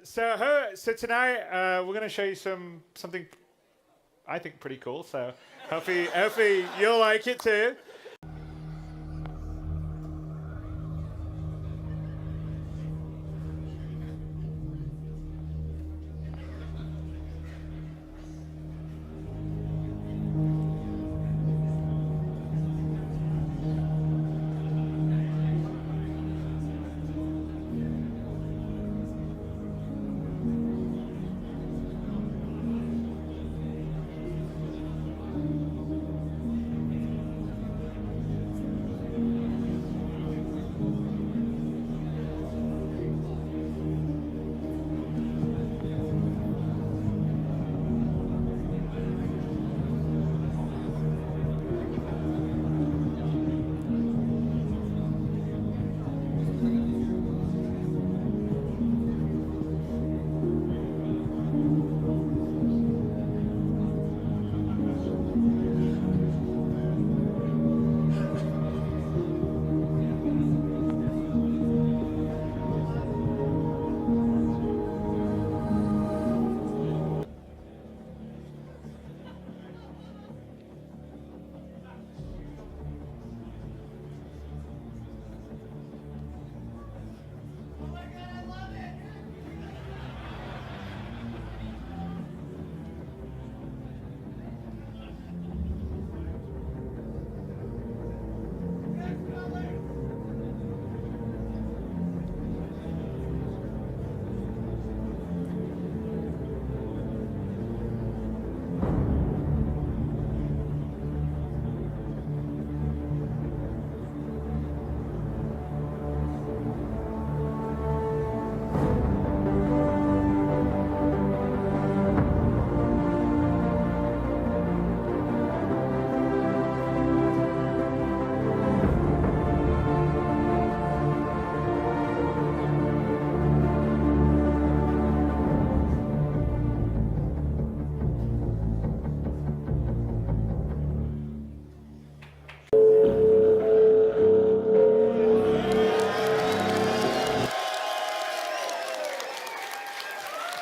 So tonight we're going to show you something I think pretty cool. So hopefully you'll like it too.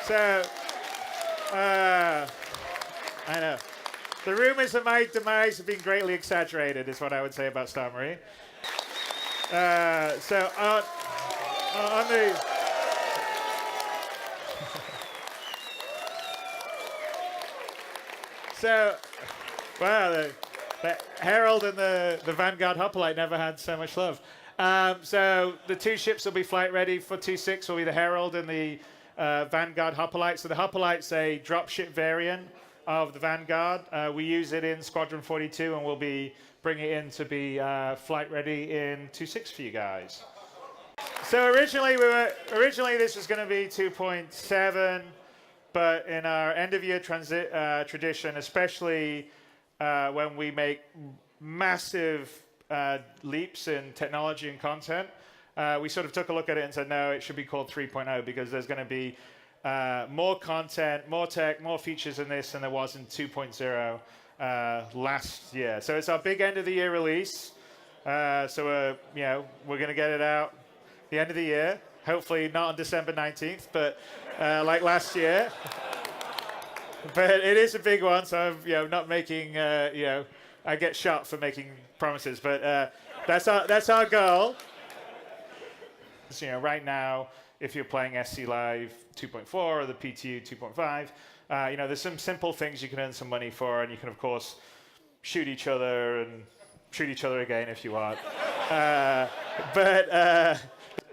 So, I know. The rumors of my demise have been greatly exaggerated, is what I would say about Star Marie. So, on the... So, wow, the Herald and the Vanguard Hoplite never had so much love. So, the two ships will be flight ready for 2.6 will be the Herald and the Vanguard Hoplite. So the Hoplite's a dropship variant of the Vanguard. We use it in Squadron 42, and we'll be bringing it in to be flight ready in 2.6 for you guys. So originally this was going to be 2.7, but in our end of year tradition, especially when we make massive leaps in technology and content, we sort of took a look at it and said, no, it should be called 3.0 because there's going to be more content, more tech, more features in this than there was in 2.0 last year. So it's our big end of the year release. So we're going to get it out the end of the year. Hopefully not on December 19th, but like last year. But it is a big one, so I'm not making I get shot for making promises. But that's our goal. So, right now, if you're playing SC Live 2.4 or the PTU 2.5, there's some simple things you can earn some money for, and you can, of course, shoot each other and shoot each other again if you want.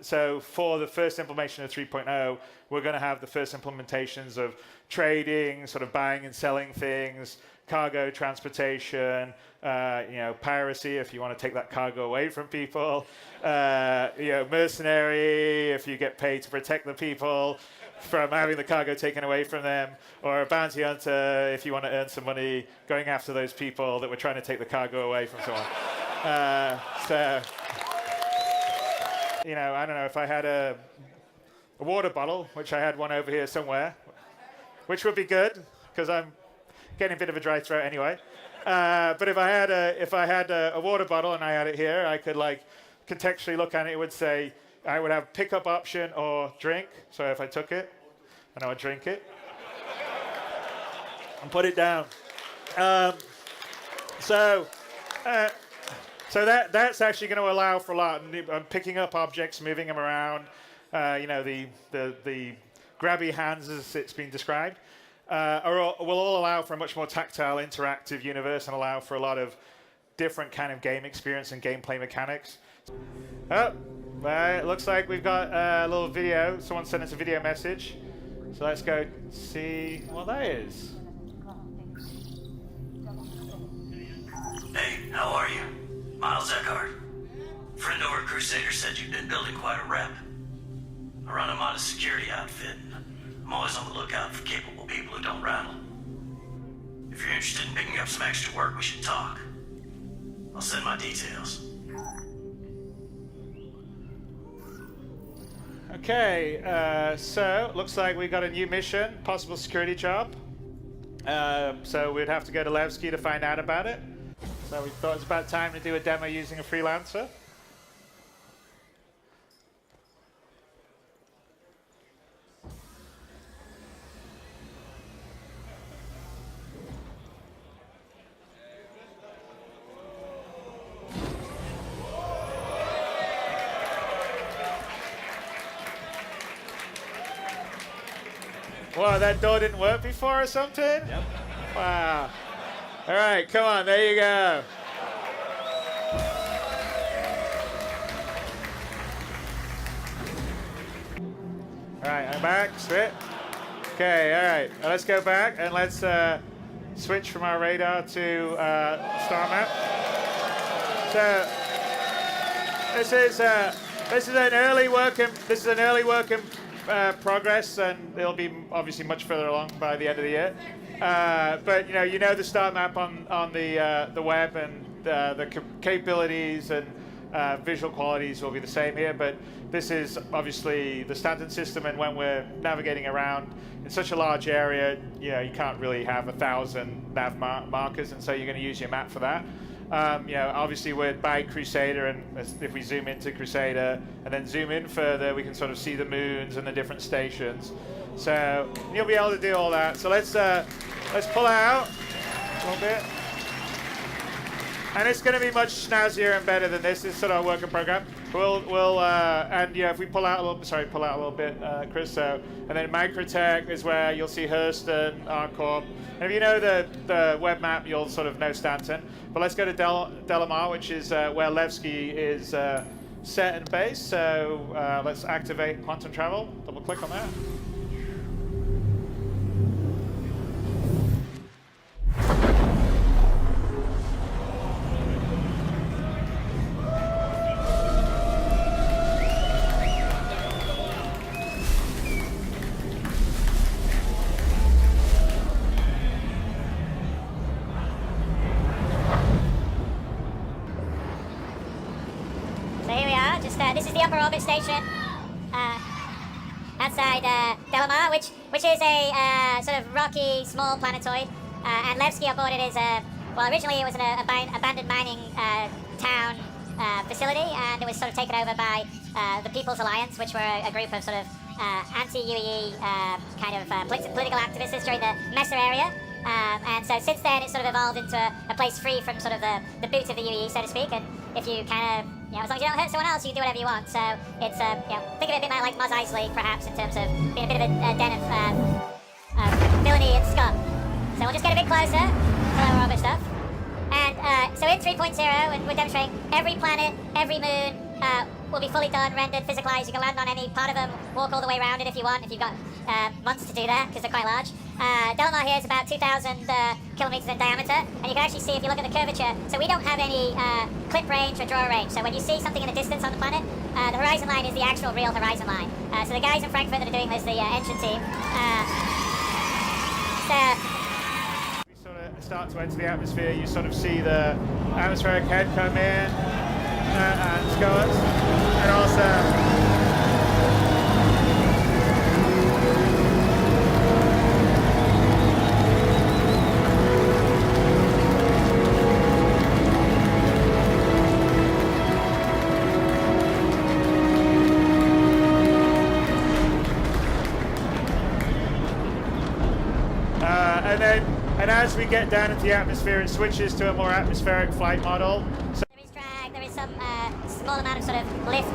So for the first implementation of 3.0, we're going to have the first implementations of trading, sort of buying and selling things, cargo transportation, piracy if you want to take that cargo away from people, mercenary if you get paid to protect the people from having the cargo taken away from them, or a bounty hunter if you want to earn some money going after those people that were trying to take the cargo away from someone. I don't know, if I had a water bottle, which I had one over here somewhere, which would be good because I'm getting a bit of a dry throat anyway. But if I had a water bottle and I had it here, I could contextually look at it. It would say I would have pickup option or drink. So if I took it, then I would drink it and put it down. So that's actually going to allow for a lot. Picking up objects, moving them around. The grabby hands, as it's been described, will all allow for a much more tactile, interactive universe and allow for a lot of different kind of game experience and gameplay mechanics. Oh, it looks like we've got a little video. Someone sent us a video message. So let's go see what that is. Hey, how are you? Miles Eckhart. Friend over at Crusader said you've been building quite a rep. I run a modest security outfit. I'm always on the lookout for capable people who don't rattle. If you're interested in picking up some extra work, we should talk. I'll send my details. Okay, so looks like we got a new mission, possible security job. So we'd have to go to Levski to find out about it. So we thought it was about time to do a demo using a freelancer. Wow, that door didn't work before or something? Yep. Wow. All right, come on, there you go. All right, I'm back, switch. Okay, all right, now let's go back and let's switch from our radar to star map. So this is an early work in progress, and it'll be obviously much further along by the end of the year. But you know the star map on the web, and the capabilities and visual qualities will be the same here. But this is obviously the standard system, and when we're navigating around in such a large area, you can't really have 1,000 nav markers, and so you're going to use your map for that. Obviously we're by Crusader, and if we zoom into Crusader and then zoom in further, we can sort of see the moons and the different stations. So you'll be able to do all that. So let's pull out a little bit. And it's going to be much snazzier and better than this. This is sort of a work in program. If we pull out a little bit, Chris. So, and then Microtech is where you'll see Hurston, Arcorp. And if you know the web map, you'll sort of know Stanton. But let's go to Delamar, which is where Levski is set and based. So let's activate quantum travel. Double click on that. This is the upper orbit station outside Delamar, which is a sort of rocky, small planetoid. And Levski aboard it is originally it was an abandoned mining town facility, and it was sort of taken over by the People's Alliance, which were a group of sort of anti-UEE kind of political activists during the Messer area. And so since then, it's sort of evolved into a place free from sort of the boot of the UEE, so to speak. And if you kind of, as long as you don't hurt someone else, you can do whatever you want. So it's, think of it a bit like Mos Eisley, perhaps, in terms of being a bit of a den of villainy and scum. So we'll just get a bit closer to lower orbit stuff. And so in 3.0, and we're demonstrating every planet, every moon will be fully done, rendered, physicalized. You can land on any part of them, walk all the way around it if you want, if you've got months to do that, because they're quite large. Delamar here is about 2,000 kilometers in diameter, and you can actually see if you look at the curvature. So we don't have any clip range or draw range. So when you see something in the distance on the planet, the horizon line is the actual real horizon line. So the guys in Frankfurt that are doing this, the engine team, we sort of start to enter the atmosphere. You sort of see the atmospheric head come in and scores, and also. and as we get down into the atmosphere, it switches to a more atmospheric flight model. So there is drag, there is some small amount of sort of lift,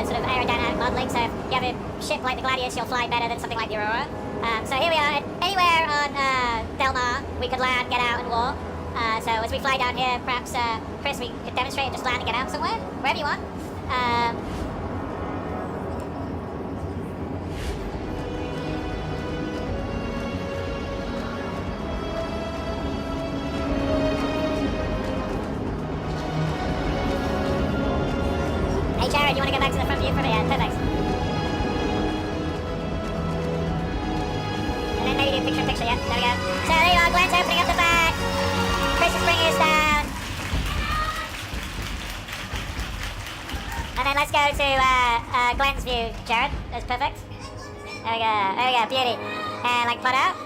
sort of aerodynamic modeling. So if you have a ship like the Gladius, you'll fly better than something like the Aurora. So here we are. Anywhere on Del Mar, we could land, get out, and walk. So as we fly down here, perhaps Chris, we could demonstrate and just land and get out somewhere, wherever you want. Hey Jared, you want to go back to the front view for me? Yeah, perfect. And then maybe do picture-in-picture, yeah, there we go. So there you are, Glenn's opening up the back. Chris is bringing us down. And then let's go to Glenn's view, Jared. That's perfect. There we go, beauty. And like plot out.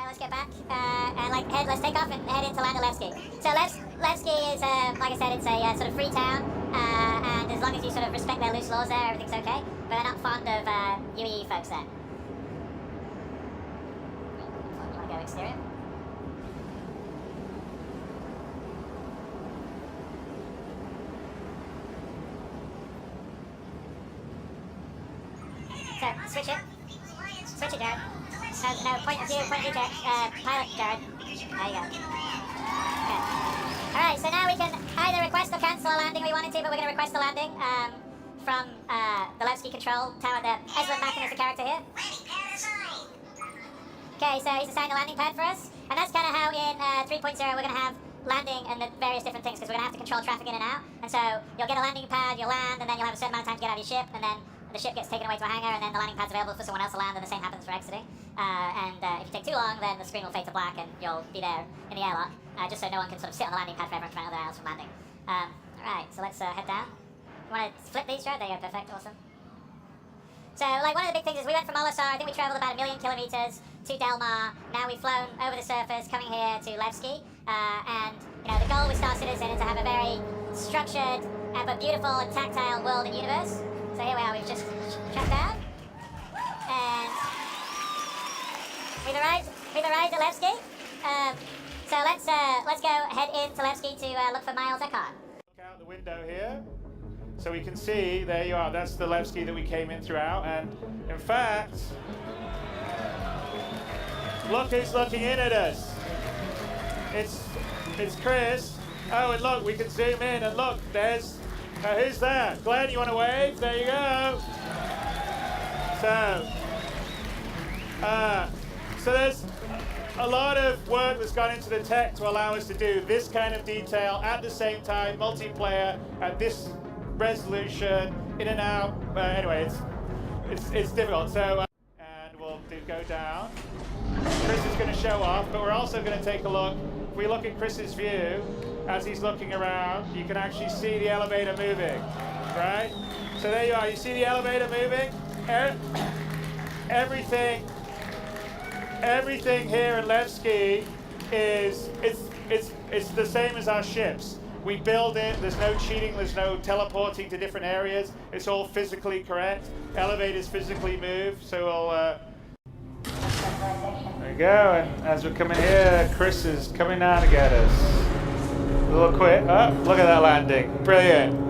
Let's get back and let's take off and head into Levski. So Levski is, like I said, it's a sort of free town, and as long as you sort of respect their loose laws there, everything's okay. But they're not fond of UE folks there. You want to go exterior? So switch it, Jared. No, point of view, Jared. Pilot, Jared. There you go. Okay. Alright, so now we can either request or cancel a landing we wanted to, but we're going to request a landing from the Levski control tower. Eslen Mackin is the character here. Okay, so he's assigned a landing pad for us, and that's kind of how in 3.0 we're going to have landing and the various different things, because we're going to have to control traffic in and out. And so you'll get a landing pad, you'll land, and then you'll have a certain amount of time to get out of your ship, and then the ship gets taken away to a hangar, and then the landing pad's available for someone else to land, and the same happens for exiting. If you take too long, then the screen will fade to black, and you'll be there in the airlock, just so no one can sort of sit on the landing pad forever and prevent other else from landing. Alright, so let's head down. You want to flip these, Jared? There you go, perfect, awesome. So, like, one of the big things is we went from Olisar, I think we traveled about 1 million kilometers to Del Mar. Now we've flown over the surface, coming here to Levski, and, you know, the goal with Star Citizen is to have a very structured, but beautiful and tactile world and universe. So here we are, we've just checked out, and we've arrived at Levski. So let's go head into Levski to look for Miles Eckhart. Look out the window here, so we can see, there you are, that's the Levski that we came in throughout, and in fact, look who's looking in at us. It's Chris. Oh, and look, we can zoom in, and look, there's, who's that? Glenn, you want to wave? There you go. So there's a lot of work that's gone into the tech to allow us to do this kind of detail at the same time, multiplayer at this resolution, in and out. Anyway, it's difficult. So and we'll go down. Chris is going to show off, but we're also going to take a look. If we look at Chris's view, as he's looking around, you can actually see the elevator moving, right? So there you are. You see the elevator moving. Everything here in Levski is it's the same as our ships. We build it. There's no cheating. There's no teleporting to different areas. It's all physically correct. Elevators physically move. So we'll. There we go. And as we're coming here, Chris is coming down to get us. A little quick. Oh, look at that landing. Brilliant.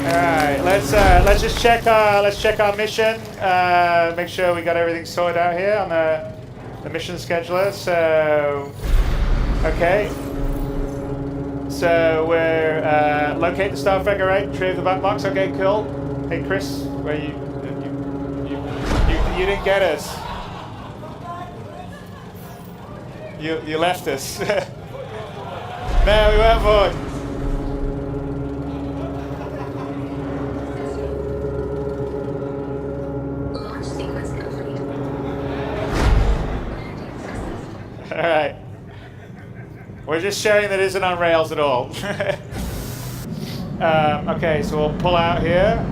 All right, let's just check our mission. Make sure we got everything sorted out here on the mission scheduler. So, okay. So we're locate the Starfighter, right? Retrieve the back box. Okay, cool. Hey, Chris, where you didn't get us. You left us. No, we weren't bored. All right. We're just showing that it isn't on rails at all. Okay, so we'll pull out here.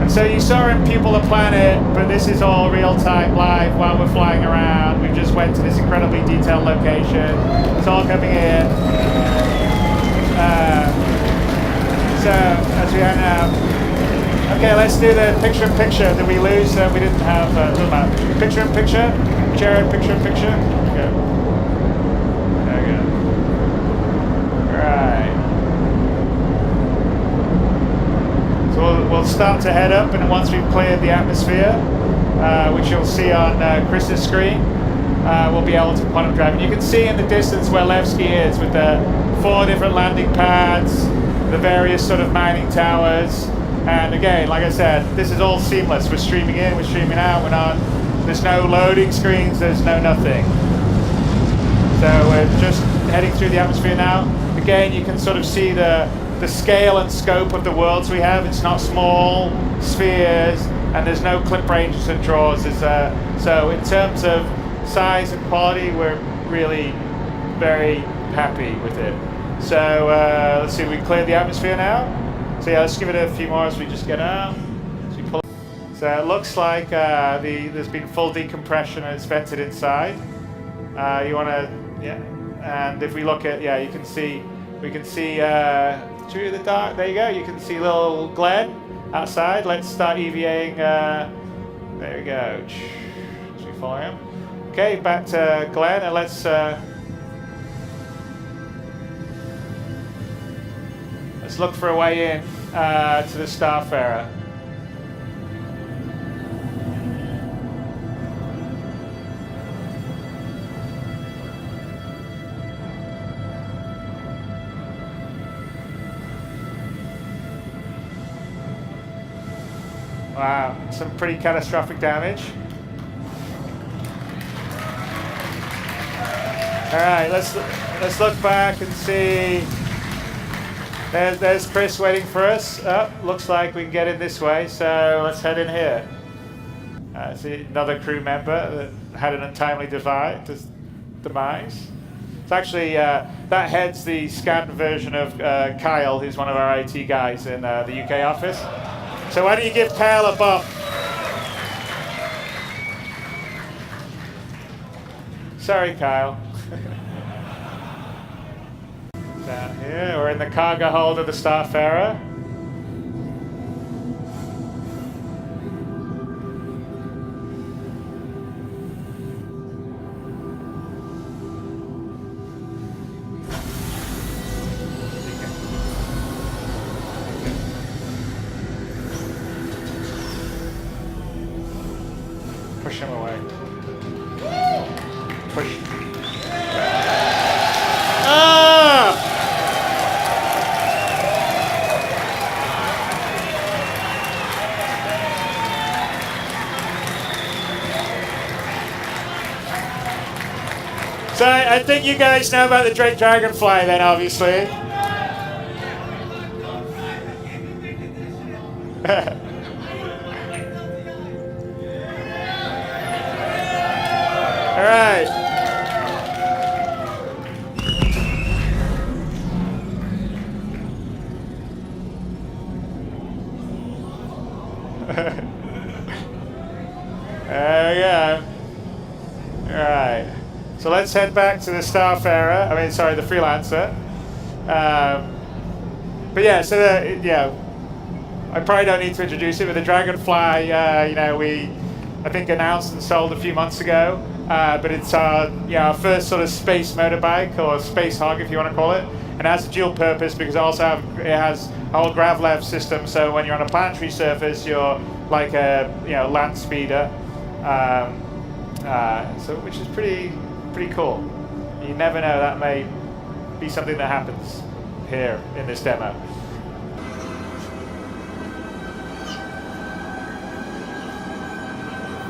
And So you saw him pupil the planet, but this is all real-time live while we're flying around. We just went to this incredibly detailed location. It's all coming in. So as we are now. Okay, let's do the picture-in-picture. Did we lose? We didn't have. Doesn't matter. Picture-in-picture. Jared, picture-in-picture. Okay. There we go. Right. So we'll start to head up, and once we've cleared the atmosphere, which you'll see on Chris's screen, we'll be able to quantum drive. And you can see in the distance where Levski is with the 4 different landing pads, the various sort of mining towers. And again, like I said, this is all seamless. We're streaming in, we're streaming out, there's no loading screens, there's no nothing. So we're just heading through the atmosphere now. Again, you can sort of see the scale and scope of the worlds we have. It's not small spheres, and there's no clip ranges and draws. So in terms of size and quality, we're really very happy with it. So let's see, we cleared the atmosphere now. So yeah, let's give it a few more as we just get out. So it looks like there's been full decompression and it's vented inside. You want to, yeah. And if we look at, yeah, we can see through the dark. There you go. You can see little Glenn outside. Let's start EVAing. There we go. As we follow him. Okay, back to Glenn, and let's look for a way in to the Starfarer. Wow, some pretty catastrophic damage. All right, let's look back and see. There's Chris waiting for us. Oh, looks like we can get in this way, so let's head in here. See another crew member that had an untimely demise. It's actually, that heads the scanned version of Kyle, who's one of our IT guys in the UK office. So why don't you give Kyle a bump? Sorry, Kyle. Down here, we're in the cargo hold of the Starfarer. Push him away. Push. Ah! So I think you guys know about the Drake Dragonfly then, obviously. All right. There we go. All right. So let's head back to the Starfarer. I mean, sorry, the Freelancer. But yeah, so yeah, I probably don't need to introduce it, but the Dragonfly, you know, we I think announced and sold a few months ago. But it's our first sort of space motorbike, or space hog if you want to call it, and it has a dual purpose because it has a whole gravlev system. So when you're on a planetary surface, you're like a land speeder, so which is pretty cool. You never know, that may be something that happens here in this demo.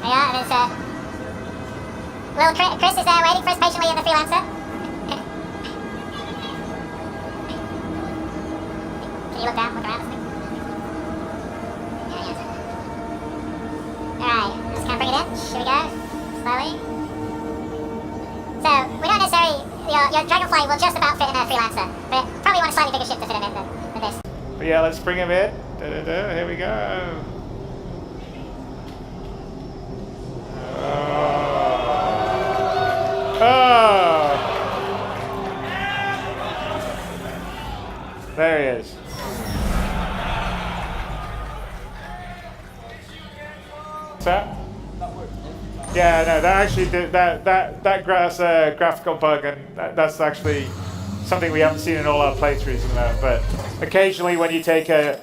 Yeah, and it's little Chris is there waiting for us patiently in the Freelancer. Can you look down, look around? Alright, just kind of bring it in. Here we go. Slowly. So, we don't necessarily, your Dragonfly will just about fit in a Freelancer, but probably want a slightly bigger ship to fit him in than this. But yeah, let's bring him in. Here we go. Yeah, no, that actually did, that's a graphical bug, and that's actually something we haven't seen in all our playthroughs at the moment. But occasionally, when you take a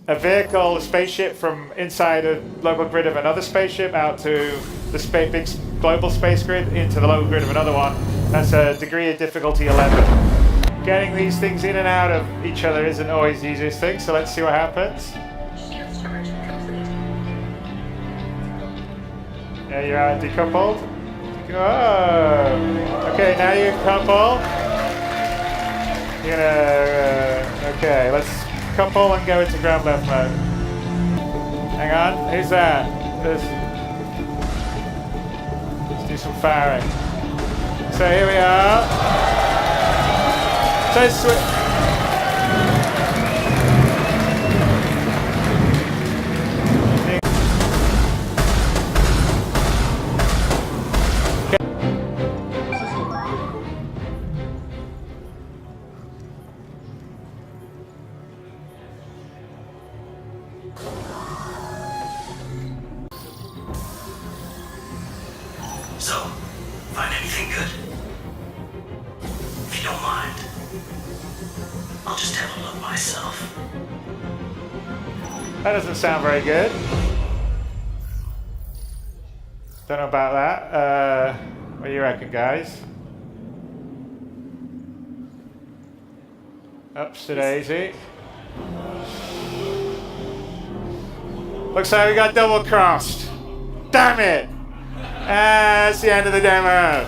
vehicle, a spaceship from inside a local grid of another spaceship out to the big global space grid into the local grid of another one, that's a degree of difficulty 11. Getting these things in and out of each other isn't always the easiest thing, so let's see what happens. Yeah, you're decoupled. Oh, okay, now you're coupled. You're gonna, okay, let's couple and go into ground left mode. Hang on, who's that? Let's do some firing. So here we are. So switch. So, find anything good? If you don't mind, I'll just have a look myself. That doesn't sound very good. Don't know about that. What do you reckon, guys? Ups to daisy. Looks like we got double crossed. Damn it! That's the end of the demo.